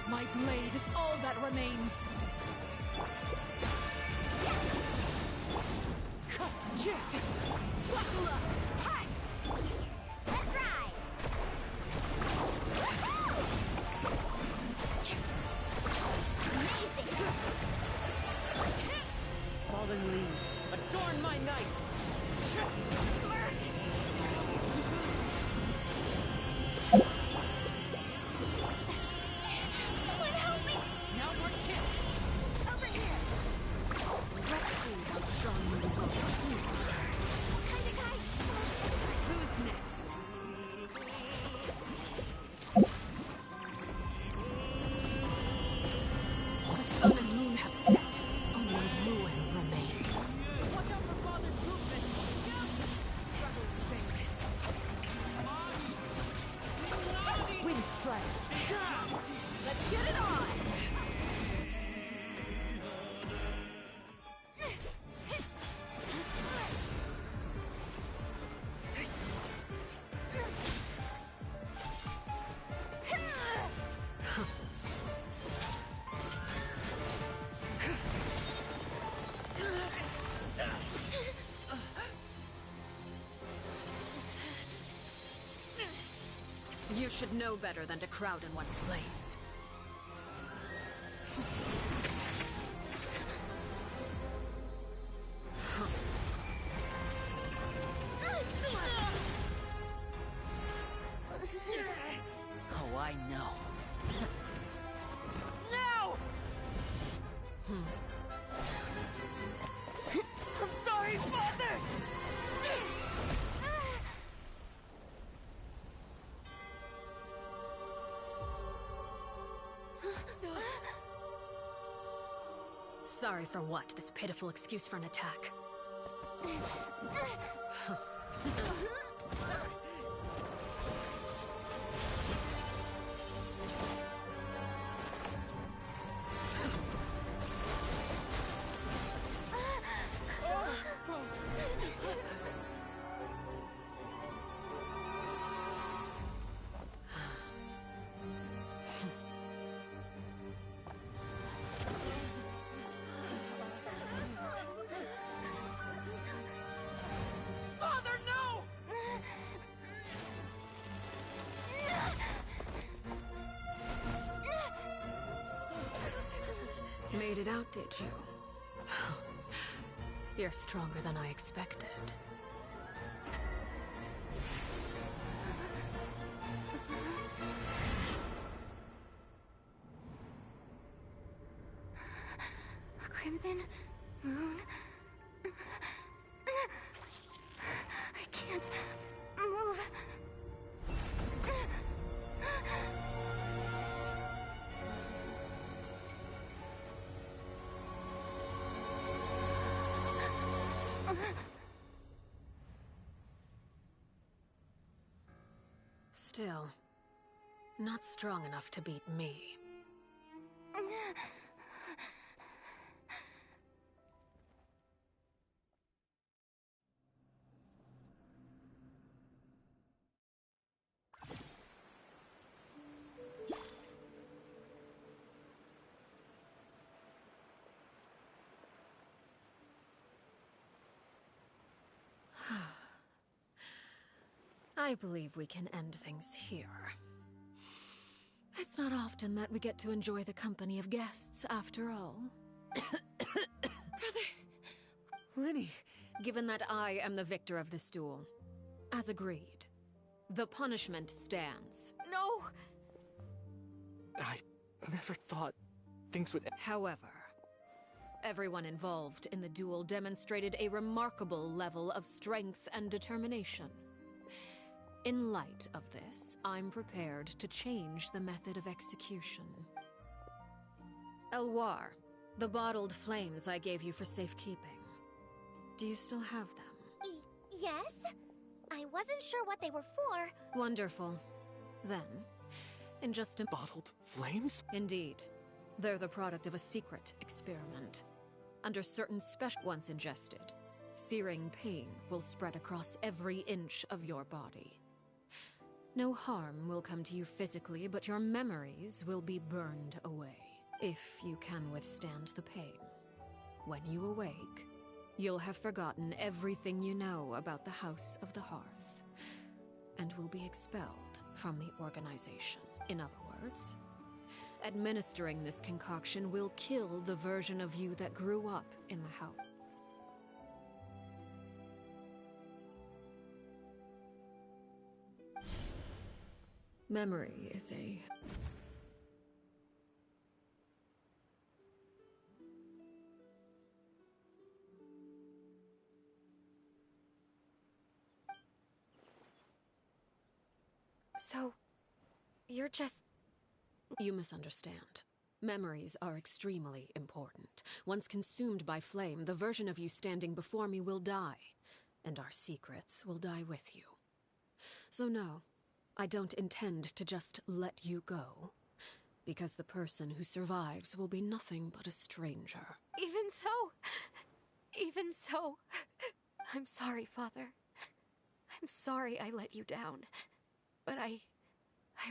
My blade is all that remains. Buckle up! Hi! Let's ride! Amazing! Fallen leaves, adorn my night! Someone help me! Now for chance! Over here! Let's see how strong you resolve. Kinda guy! Who's next? The sun and moon have set. Only ruin remains. Watch out for Father's movements! Struggles Wind strike! Let's get it on! You should know better than to crowd in one place. Oh, I know. No! I'm sorry, Father! Sorry for what? This pitiful excuse for an attack. Father, no! Made it out, did you? You're stronger than I expected. Crimson Moon. I can't move. Still, not strong enough to beat me. I believe we can end things here. It's not often that we get to enjoy the company of guests, after all. Brother! Lyney! Given that I am the victor of this duel, as agreed, the punishment stands. No! I never thought things would... However, everyone involved in the duel demonstrated a remarkable level of strength and determination. In light of this, I'm prepared to change the method of execution. Elwar, the bottled flames I gave you for safekeeping. Do you still have them? Yes? I wasn't sure what they were for. Wonderful. Then, in just a... Bottled flames? Indeed. They're the product of a secret experiment. Under certain special... Once ingested, searing pain will spread across every inch of your body. No harm will come to you physically, but your memories will be burned away, if you can withstand the pain. When you awake, you'll have forgotten everything you know about the House of the Hearth, and will be expelled from the organization. In other words, administering this concoction will kill the version of you that grew up in the house. Memory is a... So, you're just... You misunderstand. Memories are extremely important. Once consumed by flame, the version of you standing before me will die, and our secrets will die with you. So no, I don't intend to just let you go, because the person who survives will be nothing but a stranger. Even so, I'm sorry, Father. I'm sorry I let you down. But I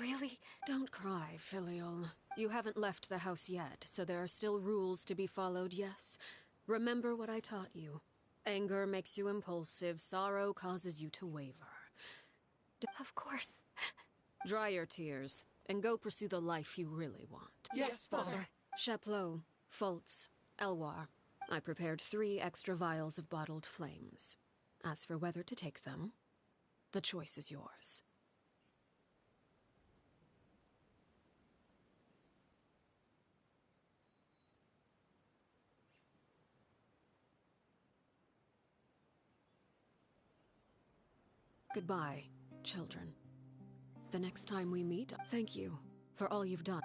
really... Don't cry, Filial. You haven't left the house yet, so there are still rules to be followed, yes? Remember what I taught you. Anger makes you impulsive, sorrow causes you to waver. Of course. Dry your tears, and go pursue the life you really want. Yes, Father. Chaplot, Fultz, Elwar. I prepared 3 extra vials of bottled flames. As for whether to take them, the choice is yours. Goodbye, children. The next time we meet, thank you for all you've done.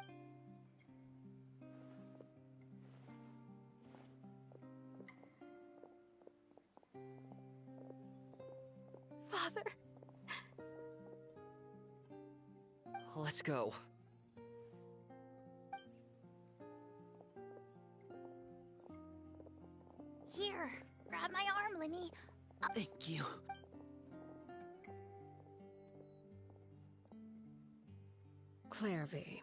Father. Let's go. Here, grab my arm, Lenny. Thank you. Clairvy.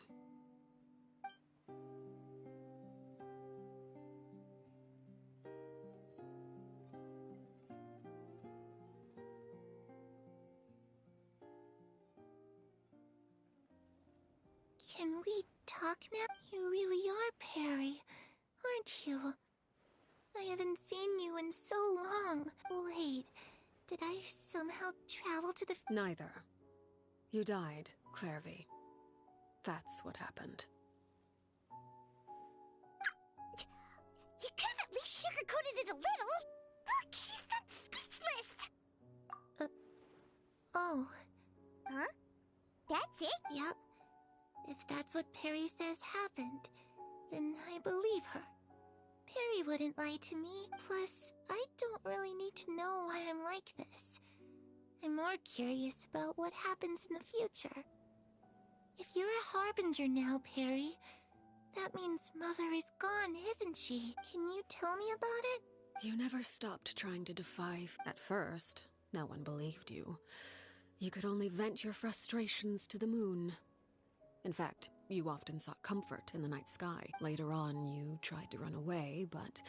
Can we talk now? You really are Perry, aren't you? I haven't seen you in so long. Wait, did I somehow travel to the... Neither. You died, Clairvy. That's what happened. You could have at least sugarcoated it a little! Look, she's not speechless! Oh. Huh? That's it? Yep. If that's what Perry says happened, then I believe her. Perry wouldn't lie to me. Plus, I don't really need to know why I'm like this. I'm more curious about what happens in the future. If you're a Harbinger now, Perry, that means Mother is gone, isn't she? Can you tell me about it? You never stopped trying to defy... At first, no one believed you. You could only vent your frustrations to the moon. In fact, you often sought comfort in the night sky. Later on, you tried to run away, but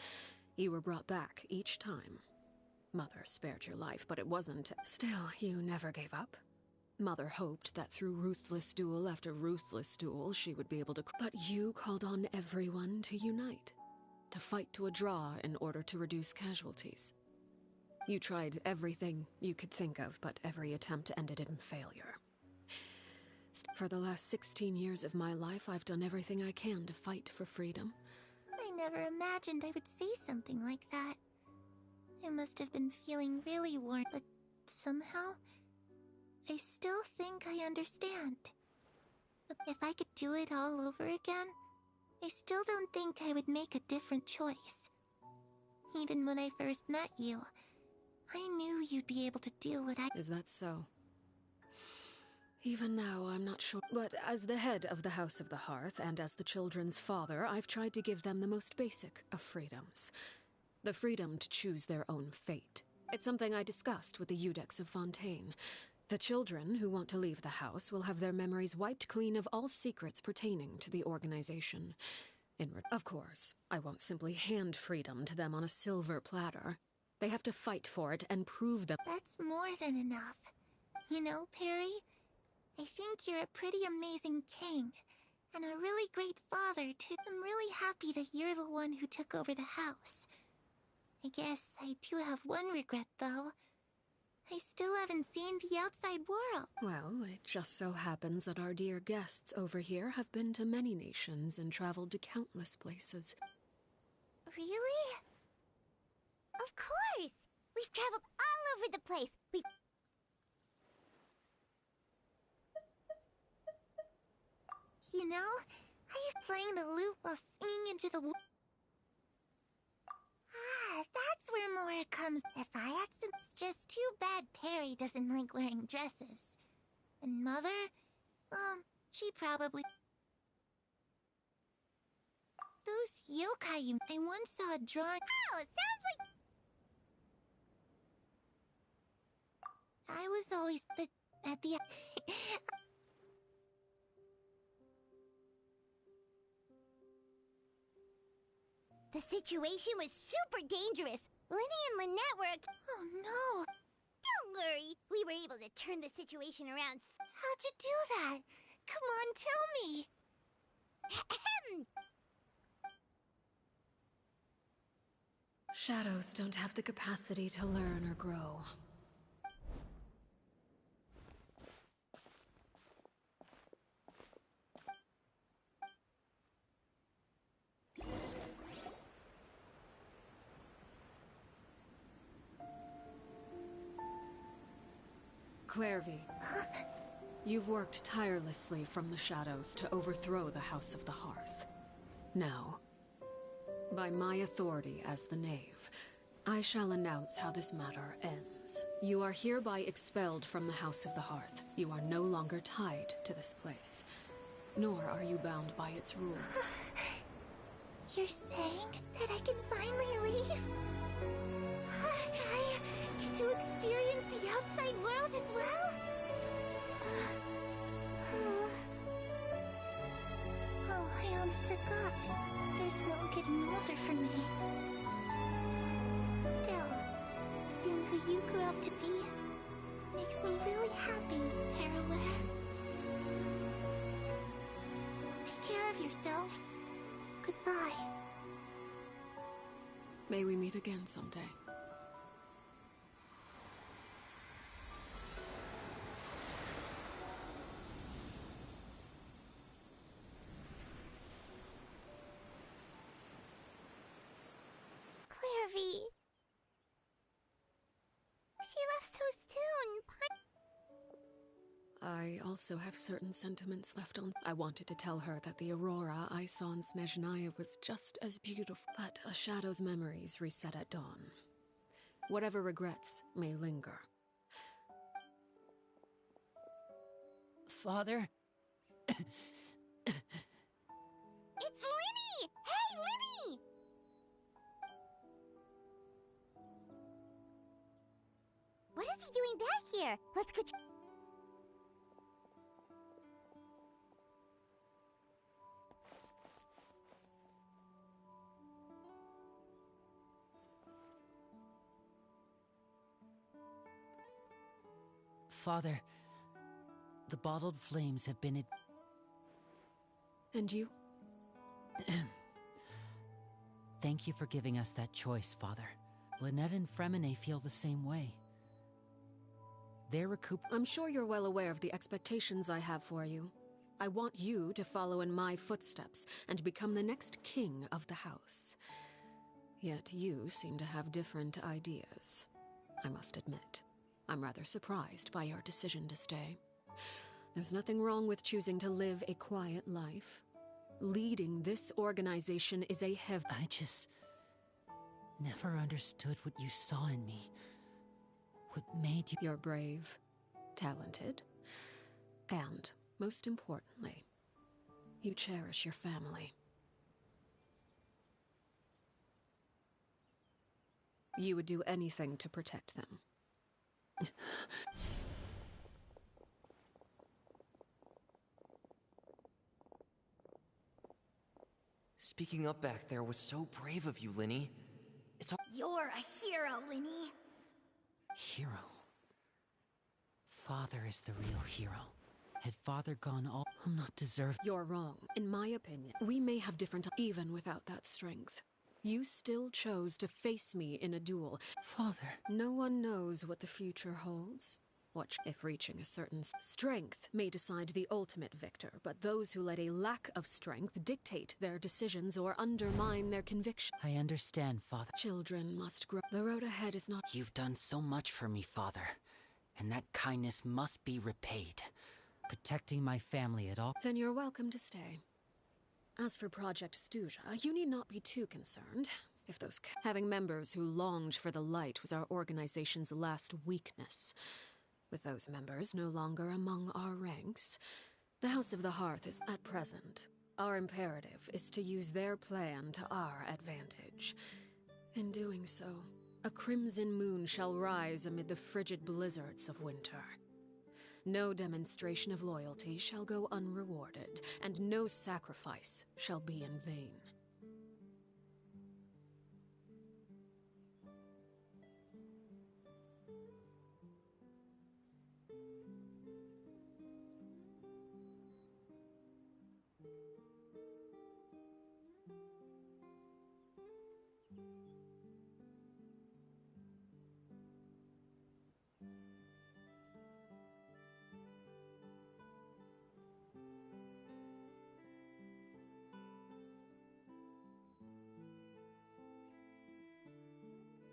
you were brought back each time. Mother spared your life, but it wasn't... Still, you never gave up. Mother hoped that through ruthless duel after ruthless duel, she would be able to... But you called on everyone to unite. To fight to a draw in order to reduce casualties. You tried everything you could think of, but every attempt ended in failure. For the last 16 years of my life, I've done everything I can to fight for freedom. I never imagined I would say something like that. I must have been feeling really worn, but somehow, I still think I understand. But if I could do it all over again, I still don't think I would make a different choice. Even when I first met you, I knew you'd be able to do what I... Is that so? Even now, I'm not sure. But as the head of the House of the Hearth, and as the children's father, I've tried to give them the most basic of freedoms. The freedom to choose their own fate. It's something I discussed with the Iudex of Fontaine. The children who want to leave the house will have their memories wiped clean of all secrets pertaining to the organization. Of course, I won't simply hand freedom to them on a silver platter. They have to fight for it and prove that— That's more than enough. You know, Perry, I think you're a pretty amazing king, and a really great father, too. I'm really happy that you're the one who took over the house. I guess I do have one regret, though. I still haven't seen the outside world. Well, it just so happens that our dear guests over here have been to many nations and traveled to countless places. Really? Of course! We've traveled all over the place. You know, I used playing the lute while singing into the that's where Mora comes. If I had some, it's just too bad Perry doesn't like wearing dresses. And Mother, she probably... Those yokai I once saw a drawing... Oh, sounds like... I was always... But at the... The situation was super dangerous. Lenny and Lynette were... Oh, no. Don't worry. We were able to turn the situation around. How'd you do that? Come on, tell me. Shadows don't have the capacity to learn or grow. Clairvy, you've worked tirelessly from the shadows to overthrow the House of the Hearth. Now, by my authority as the Knave, I shall announce how this matter ends. You are hereby expelled from the House of the Hearth. You are no longer tied to this place, nor are you bound by its rules. You're saying that I can finally leave? I get to experience the outside world as well? Oh, I almost forgot. There's no getting older for me. Still, seeing who you grew up to be makes me really happy, Perilare. Take care of yourself. Goodbye. May we meet again someday. Clairvy. She left so soon. I also have certain sentiments left on. I wanted to tell her that the aurora I saw in Snezhnaya was just as beautiful, but a shadow's memories reset at dawn. Whatever regrets may linger. Father? It's Lyney! Hey, Lyney! What is he doing back here? Let's go. Father, the bottled flames have been... And you? Thank you for giving us that choice, Father. Lynette and Freminet feel the same way. They're I'm sure you're well aware of the expectations I have for you. I want you to follow in my footsteps and become the next king of the house. Yet you seem to have different ideas, I must admit. I'm rather surprised by your decision to stay. There's nothing wrong with choosing to live a quiet life. Leading this organization is a I just never understood what you saw in me. What made you... You're brave, talented, and, most importantly, you cherish your family. You would do anything to protect them. Speaking up back there was so brave of you, Linny. It's all— You're a hero, Linny. Hero. Father is the real hero. Had Father gone all, I'm not deserved. You're wrong. In my opinion, we may have different even without that strength. You still chose to face me in a duel. Father. No one knows what the future holds. Watch if reaching a certain strength may decide the ultimate victor, but those who let a lack of strength dictate their decisions or undermine their conviction. I understand, Father. Children must grow. The road ahead is not— You've done so much for me, Father, and that kindness must be repaid. Protecting my family at all— Then you're welcome to stay. As for Project Stuja, you need not be too concerned. If those having members who longed for the light was our organization's last weakness. With those members no longer among our ranks, the House of the Hearth is at present. Our imperative is to use their plan to our advantage. In doing so, a crimson moon shall rise amid the frigid blizzards of winter. No demonstration of loyalty shall go unrewarded, and no sacrifice shall be in vain.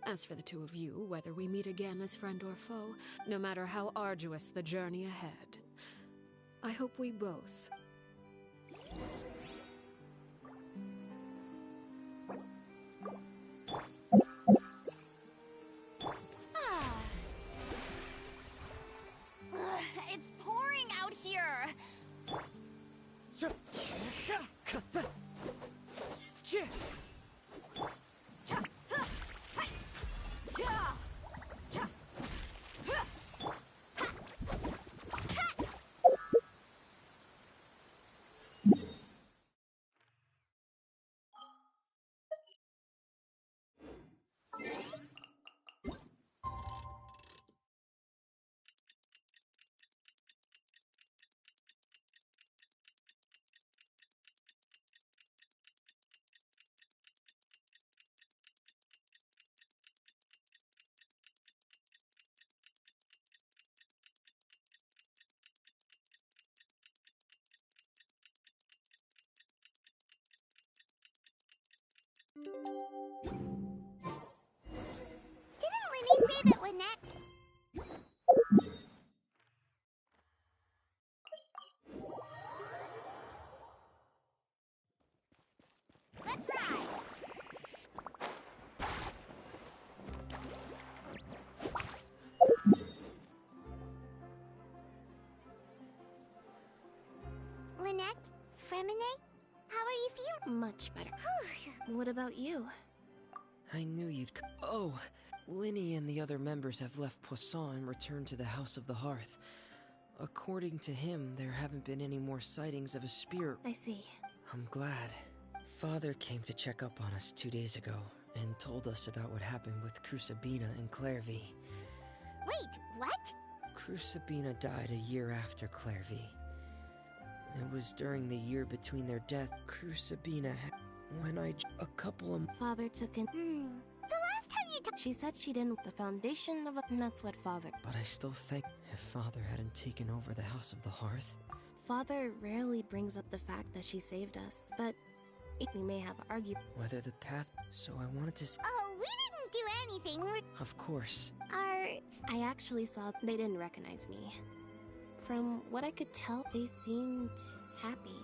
As for the two of you, whether we meet again as friend or foe, no matter how arduous the journey ahead, I hope we both— It's pouring out here. Didn't Linny say that Lynette— Let's ride! Lynette? Fremine? How are you feeling? Much better. What about you? I knew you'd Oh, Linny and the other members have left Poisson and returned to the House of the Hearth. According to him, there haven't been any more sightings of a spirit. I see. I'm glad. Father came to check up on us 2 days ago and told us about what happened with Crusabina and Clairvy. Wait, what? Crusabina died a year after Clairvy. It was during the year between their death. Crusabina when a couple of— Father took in. The last time you She said she didn't. The foundation of and that's what Father. But I still think if Father hadn't taken over the House of the Hearth— Father rarely brings up the fact that she saved us, but we may have argued. whether the path— So I wanted to Oh, we didn't do anything. Of course. I actually saw they didn't recognize me. From what I could tell, they seemed happy.